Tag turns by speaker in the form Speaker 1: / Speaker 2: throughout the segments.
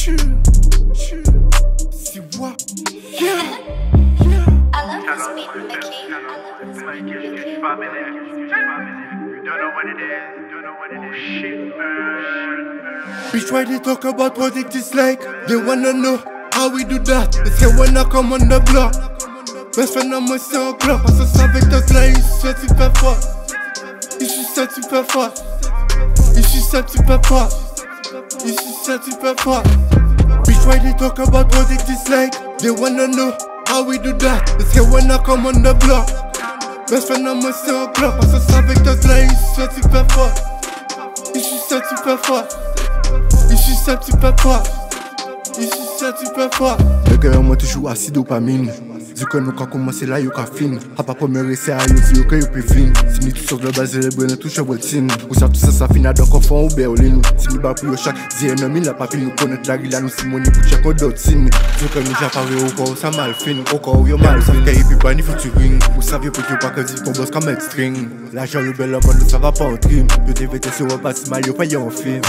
Speaker 1: See what?
Speaker 2: I love this beat, Mickey. I love this beat, Mickey.
Speaker 3: You don't know what it is. Shit,
Speaker 1: Bitch, why they talk about what it is like? They wanna know how we do that. They say when I come on the block. Best friend à moi c'est en club. Parce que ça avec d'autres là, ils sont super forts. Ils sont super forts. Ils sont super forts. Ils sont super forts. Bitch, why they talk about what it is like? They wanna know how we do that. They say when I come on the block. Best friend à moi c'est en club. Parce que ça avec d'autres là, ils sont super forts. Ils sont super forts. Ils sont super forts. Ils sont super forts. Le gars moi toujours assis dopamine. Du que nous quand commencer là, yo ka fin. A pas premier essai à yo si yo que yo préfine. Si ni tout sur le base les brûler touche routine. Ou ça tout ça finit donc enfant ou Berlin. Si ni ba pour yo chaque 10 la pas nous connaître la gila nous simoni pour check d'autres signes. Du que nous ja paré au corps ça mal fin. Au corps yo mal fin. Et puis pas ni featuring. Vous savez pour que pas que dit ton boss comme un string. L'argent le bel homme ça va pas en trim. Yo TVT sur un passe mal yo pas y en film.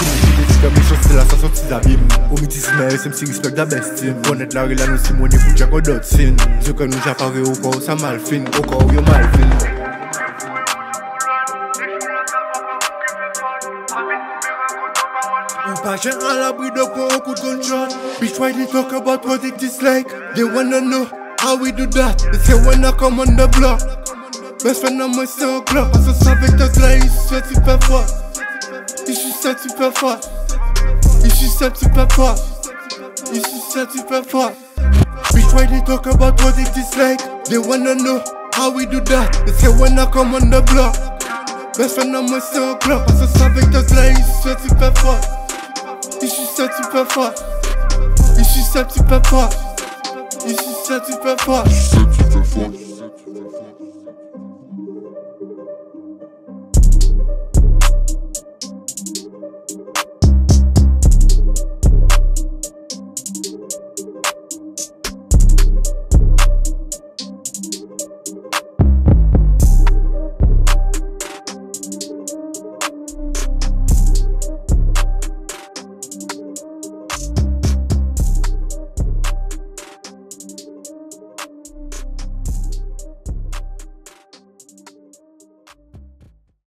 Speaker 1: Comme les choses c'est la sensation de abîmes. Au midi mais c'est un petit respect de la bestime. Connaître la gila nous simoni pour check d'autres signes. Que nous j'apparais au corps, ça mal fin, au corps, yo mal fin. Ou pas j'ai à l'abri de quoi un coup de gunshot. Bitch, why they talk about what it is like? They wanna know how we do that. They say when I come on the block. Best friend à moi c'est en club. Parce que ça avec d'autres là, ils sont super forts. Ils sont super forts. Ils sont super forts. Ils sont super forts. Bitch, why they talk about what it is like? They wanna know how we do that. They say when I come on the block. Best friend à moi c'est en club. Parce que ça avec d'autres là, ils sont super forts. Ils sont super forts. Ils sont super forts. Ils sont super forts.